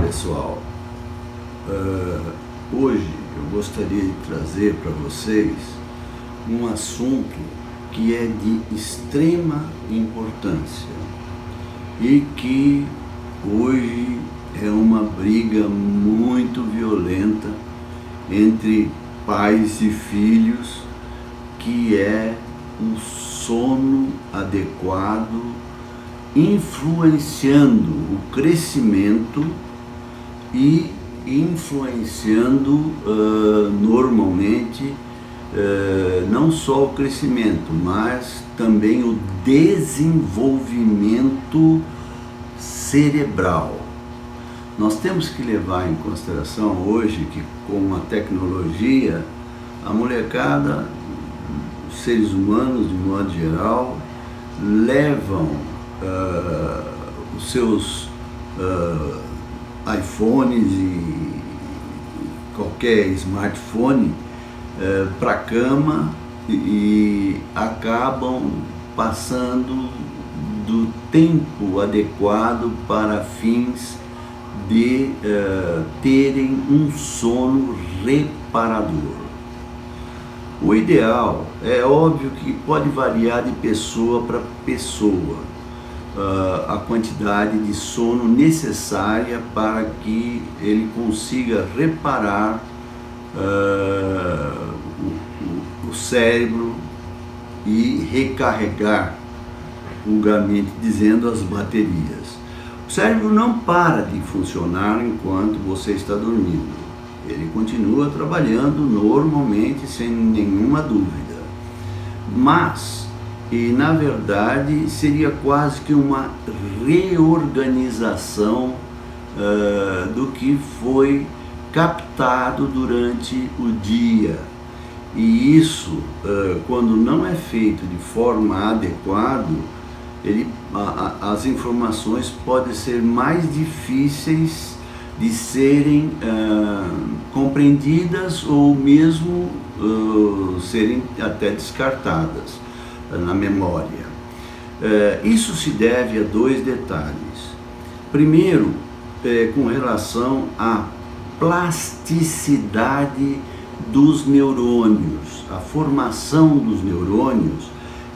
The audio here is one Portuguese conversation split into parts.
pessoal, hoje eu gostaria de trazer para vocês um assunto que é de extrema importância e que hoje é uma briga muito violenta entre pais e filhos, que é um sono adequado, influenciando o crescimento e influenciando normalmente não só o crescimento, mas também o desenvolvimento cerebral. Nós temos que levar em consideração hoje que, com a tecnologia, a molecada, os seres humanos de modo geral, levam os seus iPhones e qualquer smartphone para a cama e acabam passando do tempo adequado para fins de terem um sono reparador. O ideal é óbvio que pode variar de pessoa para pessoa a quantidade de sono necessária para que ele consiga reparar o cérebro e recarregar, vulgarmente dizendo, as baterias. O cérebro não para de funcionar enquanto você está dormindo. Ele continua trabalhando normalmente, sem nenhuma dúvida. Mas, e na verdade, seria quase que uma reorganização do que foi captado durante o dia. E isso, quando não é feito de forma adequada, as informações podem ser mais difíceis de serem compreendidas ou mesmo serem até descartadas na memória. Isso se deve a dois detalhes. Primeiro, com relação à plasticidade dos neurônios. A formação dos neurônios,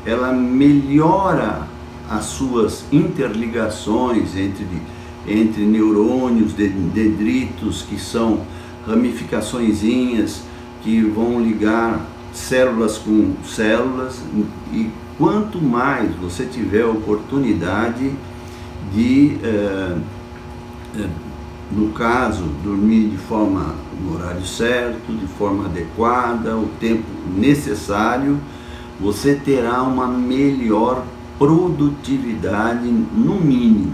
ela melhora as suas interligações entre neurônios, dendritos, que são ramificaçõezinhas que vão ligar células com células, e quanto mais você tiver a oportunidade de, no caso, dormir de forma no horário certo, de forma adequada, o tempo necessário, você terá uma melhor produtividade no mínimo.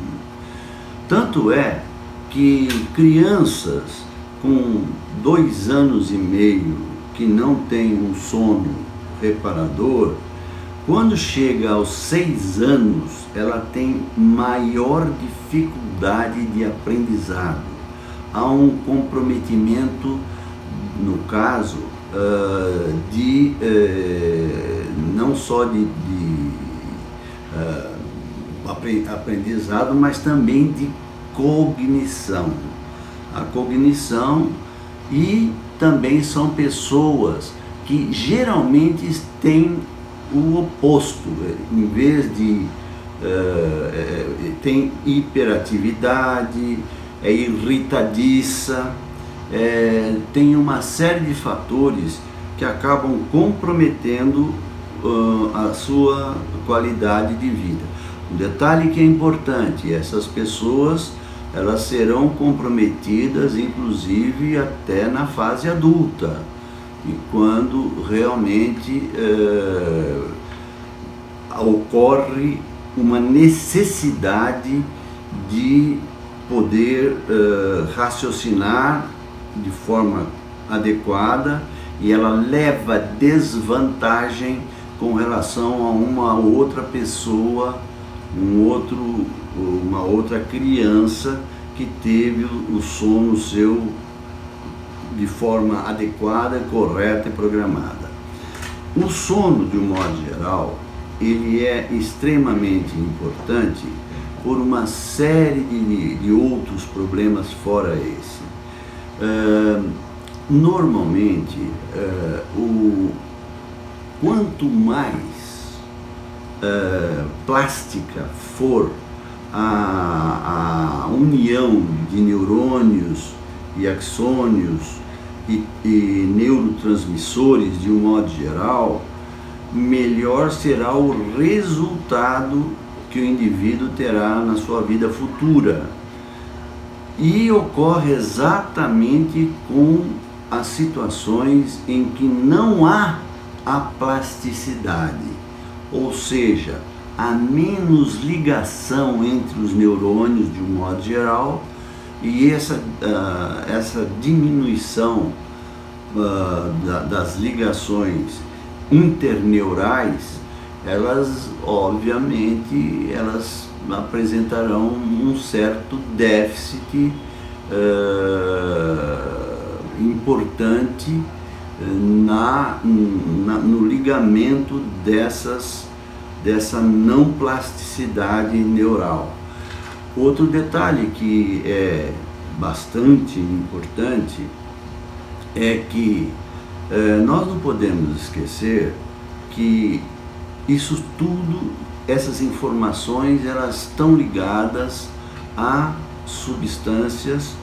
Tanto é que crianças com 2 anos e meio que não têm um sono reparador, quando chega aos 6 anos, ela tem maior dificuldade de aprendizado. Há um comprometimento, no caso, não só de aprendizado, mas também de cognição. A cognição, e também são pessoas que geralmente têm o oposto, em vez de tem hiperatividade, é irritadiça, tem uma série de fatores que acabam comprometendo a sua qualidade de vida. Um detalhe que é importante: essas pessoas, elas serão comprometidas inclusive até na fase adulta, e quando realmente ocorre uma necessidade de poder raciocinar de forma adequada, e ela leva desvantagem com relação a uma outra pessoa, uma outra criança que teve o sono seu de forma adequada, correta e programada. O sono, de um modo geral, ele é extremamente importante por uma série de outros problemas fora esse. Normalmente, quanto mais plástica for a união de neurônios e axônios e neurotransmissores de um modo geral, melhor será o resultado que o indivíduo terá na sua vida futura. E ocorre exatamente com as situações em que não há a plasticidade, ou seja, há menos ligação entre os neurônios de um modo geral, e essa diminuição das ligações interneurais, elas obviamente apresentarão um certo déficit importante no ligamento dessa não plasticidade neural. Outro detalhe que é bastante importante é que nós não podemos esquecer que isso tudo, essas informações, elas estão ligadas a substâncias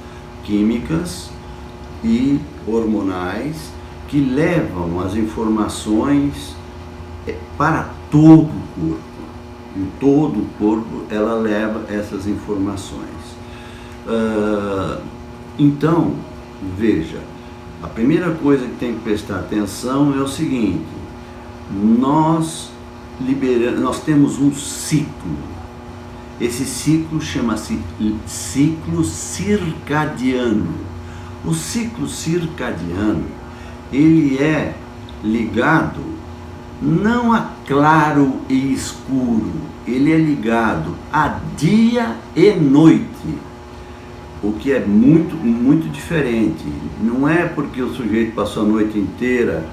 químicas e hormonais que levam as informações para todo o corpo. Em todo o corpo ela leva essas informações. Então, veja, a primeira coisa que tem que prestar atenção é o seguinte: nós temos um ciclo. Esse ciclo chama-se ciclo circadiano. O ciclo circadiano, ele é ligado não a claro e escuro, ele é ligado a dia e noite, o que é muito, muito diferente. Não é porque o sujeito passou a noite inteira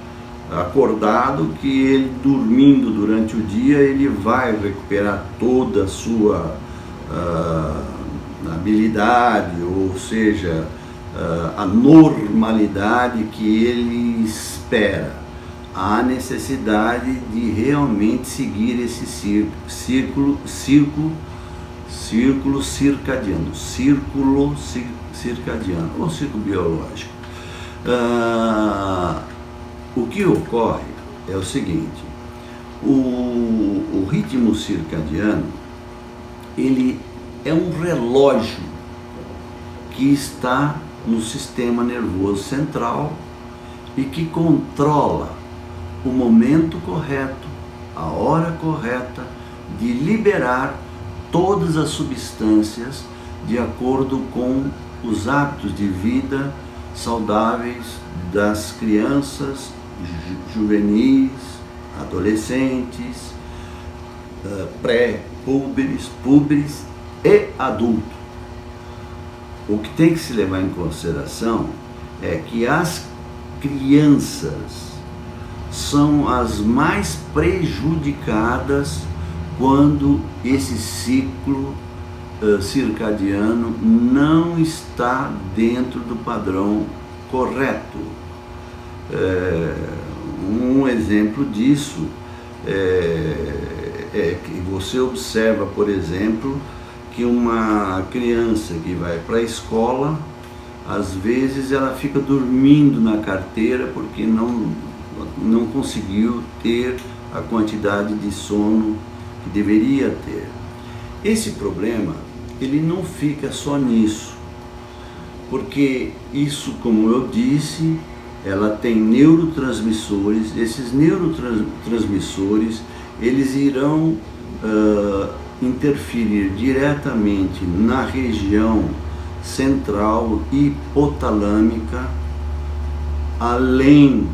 acordado que ele, dormindo durante o dia, ele vai recuperar toda a sua habilidade, ou seja, a normalidade que ele espera. Há necessidade de realmente seguir esse círculo circadiano, ou círculo biológico. O que ocorre é o seguinte: o ritmo circadiano, ele é um relógio que está no sistema nervoso central e que controla o momento correto, a hora correta de liberar todas as substâncias de acordo com os hábitos de vida saudáveis das crianças, juvenis, adolescentes, púberes e adultos. O que tem que se levar em consideração é que as crianças são as mais prejudicadas quando esse ciclo circadiano não está dentro do padrão correto. Um exemplo disso é que você observa, por exemplo, que uma criança que vai para a escola, às vezes ela fica dormindo na carteira porque não conseguiu ter a quantidade de sono que deveria ter. Esse problema, ele não fica só nisso, porque isso, como eu disse, ela tem neurotransmissores. Esses neurotransmissores, eles irão interferir diretamente na região central hipotalâmica, além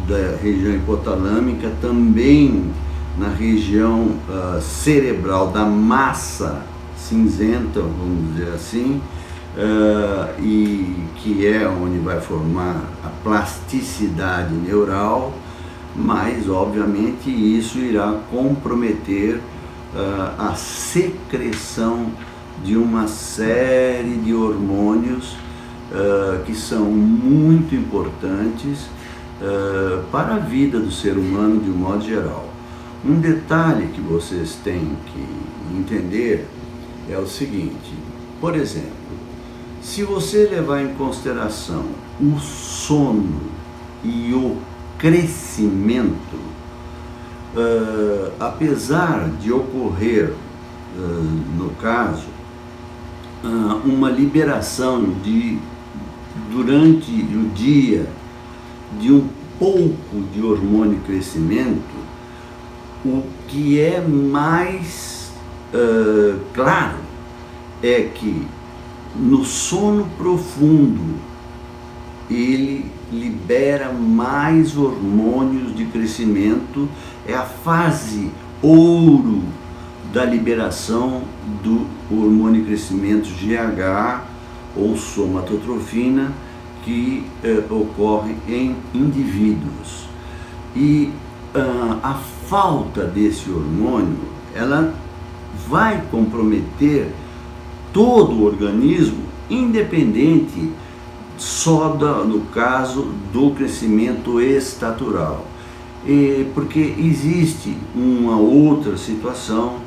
da região hipotalâmica, também na região cerebral da massa cinzenta, vamos dizer assim, e que é onde vai formar a plasticidade neural, mas obviamente isso irá comprometer a secreção de uma série de hormônios que são muito importantes para a vida do ser humano de um modo geral. Um detalhe que vocês têm que entender é o seguinte: por exemplo, se você levar em consideração o sono e o crescimento, apesar de ocorrer, no caso, uma liberação durante o dia de um pouco de hormônio crescimento, o que é mais claro é que no sono profundo ele libera mais hormônios de crescimento, é a fase ouro da liberação do hormônio de crescimento GH ou somatotrofina, que ocorre em indivíduos. E a falta desse hormônio, ela vai comprometer todo o organismo, independente só no caso do crescimento estatural. Porque existe uma outra situação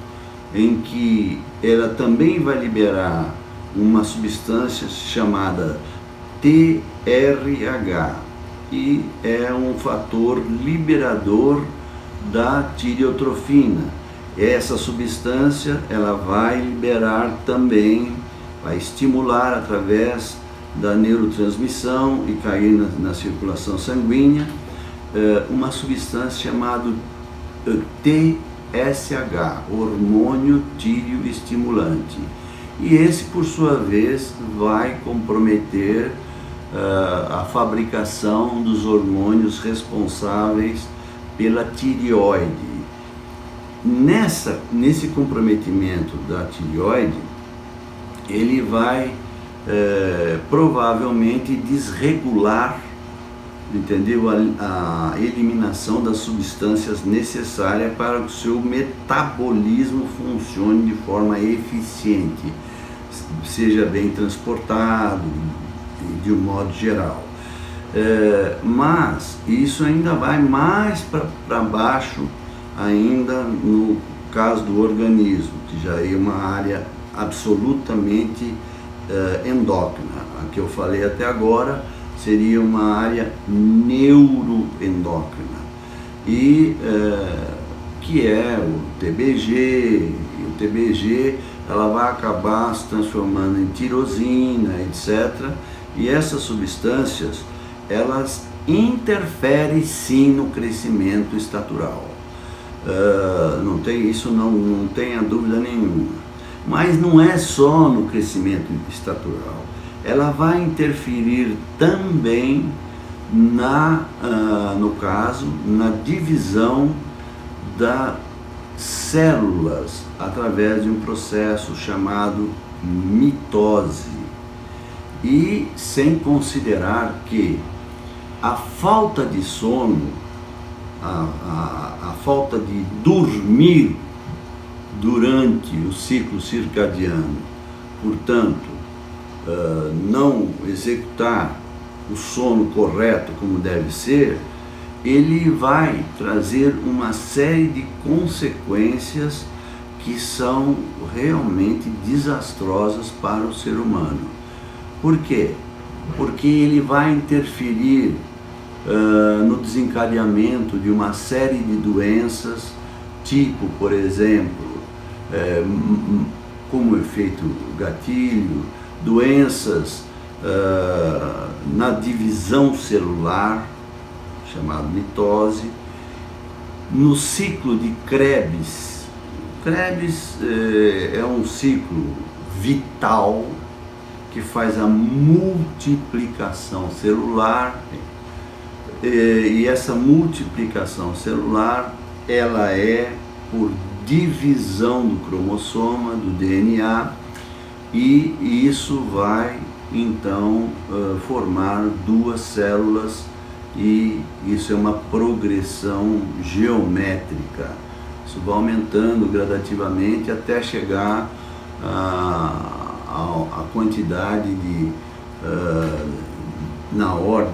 em que ela também vai liberar uma substância chamada TRH, e é um fator liberador da tireotrofina. Essa substância ela vai liberar também, vai estimular através da neurotransmissão e cair na circulação sanguínea uma substância chamada TSH, hormônio tireoestimulante. E esse, por sua vez, vai comprometer a fabricação dos hormônios responsáveis pela tireoide. Nesse comprometimento da tireoide, ele vai provavelmente desregular, entendeu? A eliminação das substâncias necessárias para que o seu metabolismo funcione de forma eficiente, seja bem transportado, de um modo geral. Mas isso ainda vai mais para baixo, ainda no caso do organismo, que já é uma área absolutamente endócrina. A que eu falei até agora seria uma área neuroendócrina, e que é o TBG, e o TBG ela vai acabar se transformando em tirosina, etc. E essas substâncias, elas interferem sim no crescimento estatural. Não tenha dúvida nenhuma. Mas não é só no crescimento estatural. Ela vai interferir também no caso, na divisão das células através de um processo chamado mitose. E sem considerar que a falta de sono, a falta de dormir durante o ciclo circadiano, portanto, não executar o sono correto como deve ser, ele vai trazer uma série de consequências que são realmente desastrosas para o ser humano. Por quê? Porque ele vai interferir no desencadeamento de uma série de doenças, tipo, por exemplo, como efeito gatilho, doenças na divisão celular, chamado mitose, no ciclo de Krebs. Krebs é um ciclo vital que faz a multiplicação celular, e essa multiplicação celular, ela é por divisão do cromossoma, do DNA, e isso vai então formar duas células, e isso é uma progressão geométrica, Isso vai aumentando gradativamente até chegar a quantidade de, na ordem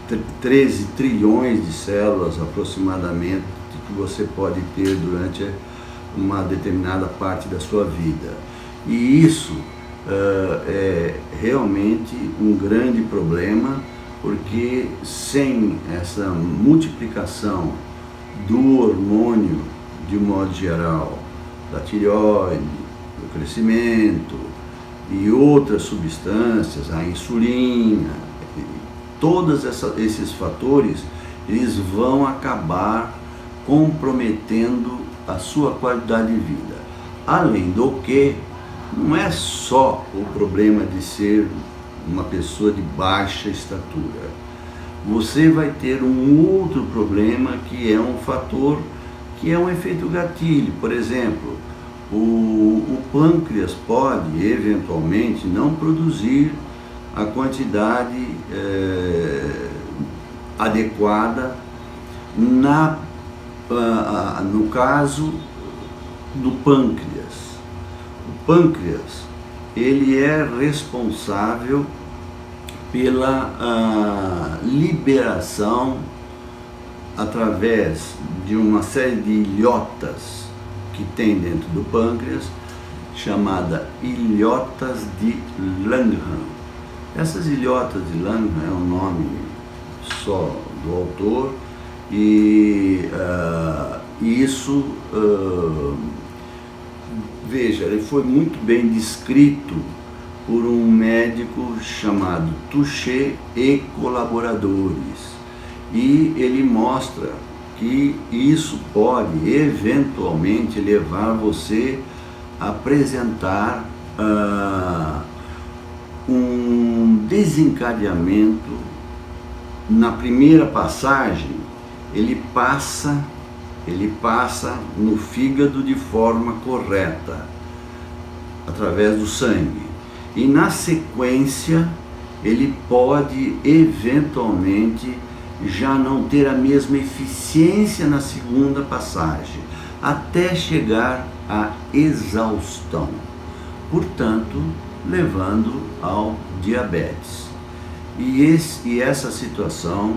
de 13 trilhões de células aproximadamente que você pode ter durante uma determinada parte da sua vida. E isso é realmente um grande problema, porque sem essa multiplicação do hormônio, de um modo geral, da tireoide, do crescimento e outras substâncias, a insulina, todos esses fatores, eles vão acabar comprometendo a sua qualidade de vida. Além do que, não é só o problema de ser uma pessoa de baixa estatura. Você vai ter um outro problema, que é um fator, que é um efeito gatilho. Por exemplo, o pâncreas pode, eventualmente, não produzir a quantidade adequada no caso do pâncreas. O pâncreas, ele é responsável pela liberação através de uma série de ilhotas que tem dentro do pâncreas, chamada ilhotas de Langerhans. Essas ilhotas de Langerhans é um nome só do autor, e isso, veja, ele foi muito bem descrito por um médico chamado Touché e colaboradores, e ele mostra que isso pode eventualmente levar você a apresentar um desencadeamento. Na primeira passagem, ele passa no fígado de forma correta, através do sangue. E na sequência, ele pode eventualmente já não ter a mesma eficiência na segunda passagem, até chegar à exaustão, portanto, levando ao diabetes. E essa situação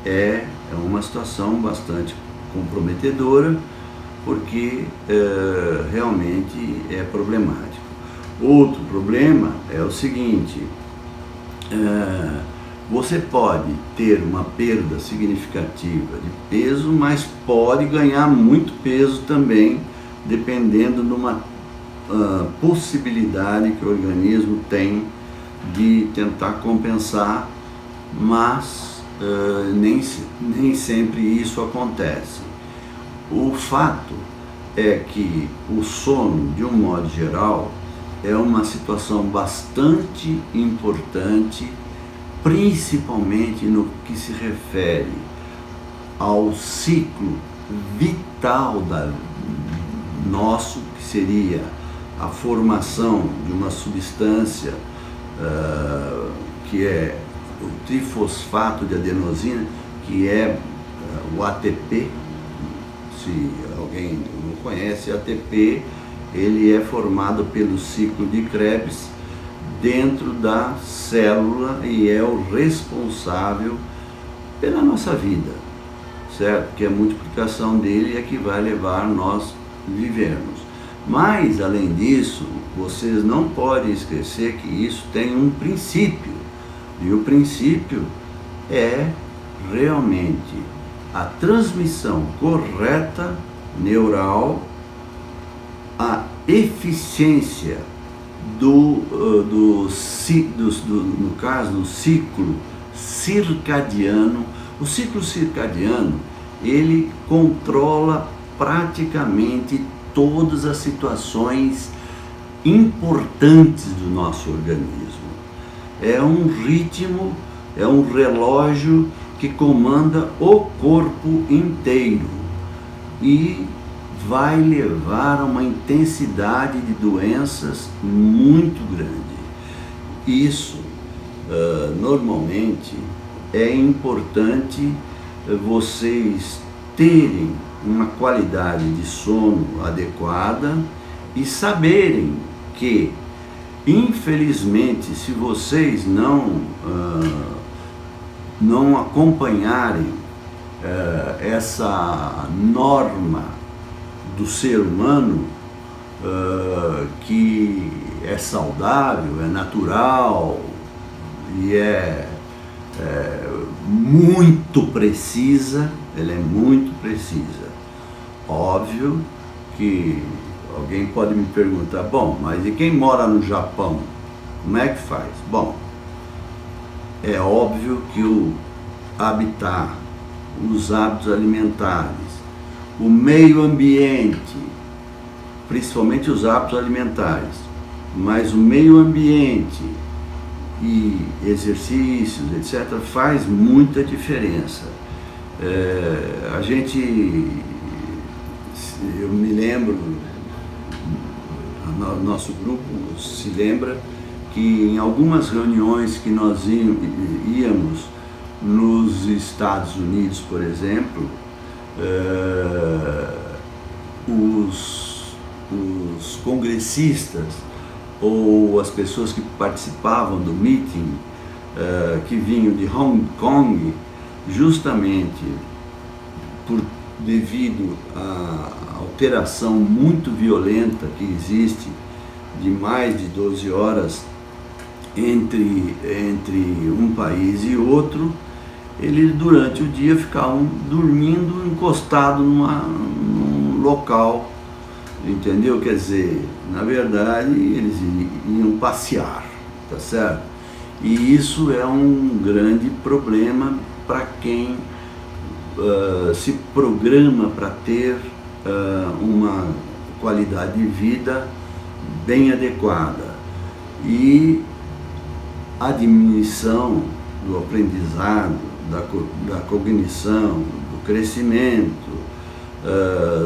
é uma situação bastante comprometedora, porque realmente é problemático. Outro problema é o seguinte: você pode ter uma perda significativa de peso, mas pode ganhar muito peso também, dependendo de uma possibilidade que o organismo tem de tentar compensar, mas nem sempre isso acontece. O fato é que o sono, de um modo geral, é uma situação bastante importante, principalmente no que se refere ao ciclo vital nosso, que seria a formação de uma substância que é o trifosfato de adenosina, que é o ATP. Se alguém não conhece, ATP, ele é formado pelo ciclo de Krebs dentro da célula e é o responsável pela nossa vida, certo? Porque a multiplicação dele é que vai levar nós vivermos. Mas, além disso, vocês não podem esquecer que isso tem um princípio, e o princípio é realmente a transmissão correta neural, a eficiência no caso do ciclo circadiano. O ciclo circadiano, ele controla praticamente todas as situações importantes do nosso organismo. É um ritmo, é um relógio que comanda o corpo inteiro e vai levar a uma intensidade de doenças muito grande. Isso, normalmente, é importante vocês terem uma qualidade de sono adequada e saberem que, infelizmente, se vocês não acompanharem essa norma do ser humano, que é saudável, é natural e é muito precisa, ela é muito precisa. Óbvio que alguém pode me perguntar, bom, mas e quem mora no Japão, como é que faz? Bom, é óbvio que o habitat, os hábitos alimentares, o meio ambiente, principalmente os hábitos alimentares, mas o meio ambiente e exercícios, etc., faz muita diferença. Eu me lembro, nosso grupo se lembra que em algumas reuniões que nós íamos nos Estados Unidos, por exemplo, os congressistas ou as pessoas que participavam do meeting, que vinham de Hong Kong, justamente devido à alteração muito violenta que existe de mais de 12 horas entre um país e outro, eles durante o dia ficavam dormindo encostado num local, entendeu? Quer dizer, na verdade eles iam passear, tá certo? E isso é um grande problema para quem se programa para ter uma qualidade de vida bem adequada. E a diminuição do aprendizado, da cognição, do crescimento,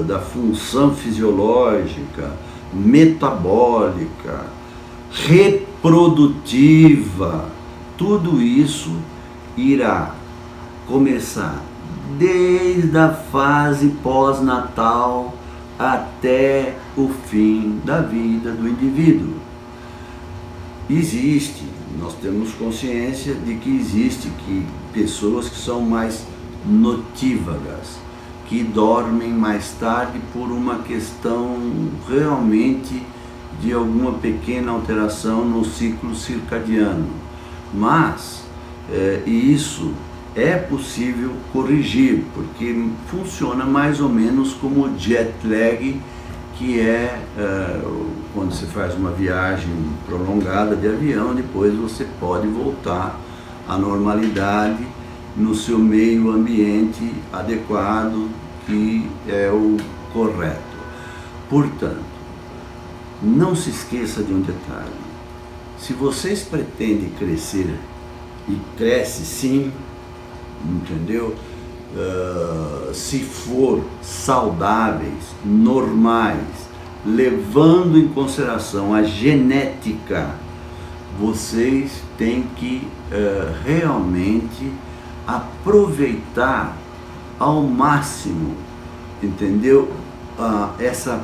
da função fisiológica, metabólica, reprodutiva, tudo isso irá começar desde a fase pós-natal até o fim da vida do indivíduo. Nós temos consciência de que existe pessoas que são mais notívagas, que dormem mais tarde por uma questão realmente de alguma pequena alteração no ciclo circadiano. Mas isso é possível corrigir, porque funciona mais ou menos como o jet lag, que é quando você faz uma viagem prolongada de avião, depois você pode voltar à normalidade no seu meio ambiente adequado, que é o correto. Portanto, não se esqueça de um detalhe: se vocês pretendem crescer, e cresce sim, entendeu? Se for saudáveis, normais, levando em consideração a genética, vocês têm que realmente aproveitar ao máximo, entendeu? Essa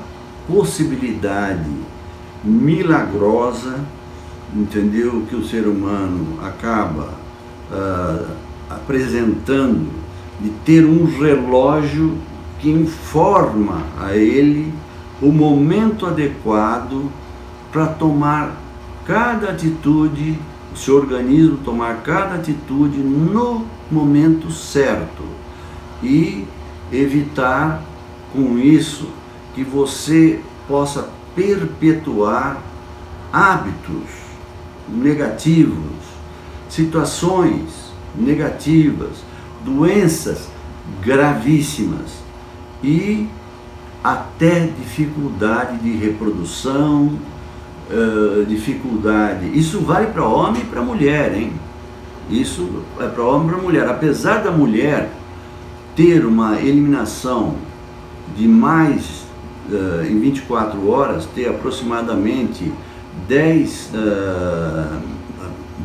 possibilidade milagrosa, entendeu? Que o ser humano acaba apresentando, de ter um relógio que informa a ele o momento adequado para tomar cada atitude, o seu organismo tomar cada atitude no momento certo, e evitar com isso que você possa perpetuar hábitos negativos, situações negativas, doenças gravíssimas e até dificuldade de reprodução, dificuldade. Isso vale para homem e para mulher, hein? Isso é para homem e para mulher. Apesar da mulher ter uma eliminação de mais, em 24 horas, ter aproximadamente 10,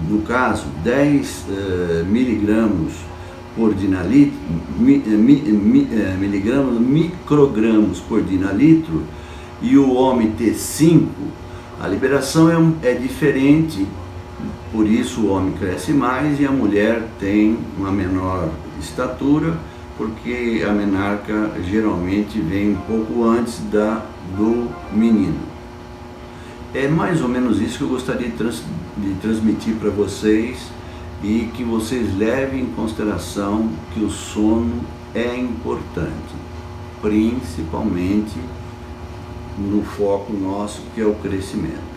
no caso, 10 miligramas por dinalitro, microgramas por dinalitro, e o homem ter 5, a liberação é diferente, por isso o homem cresce mais e a mulher tem uma menor estatura, porque a menarca geralmente vem um pouco antes do menino. É mais ou menos isso que eu gostaria de transmitir para vocês, e que vocês levem em consideração que o sono é importante, principalmente no foco nosso, que é o crescimento.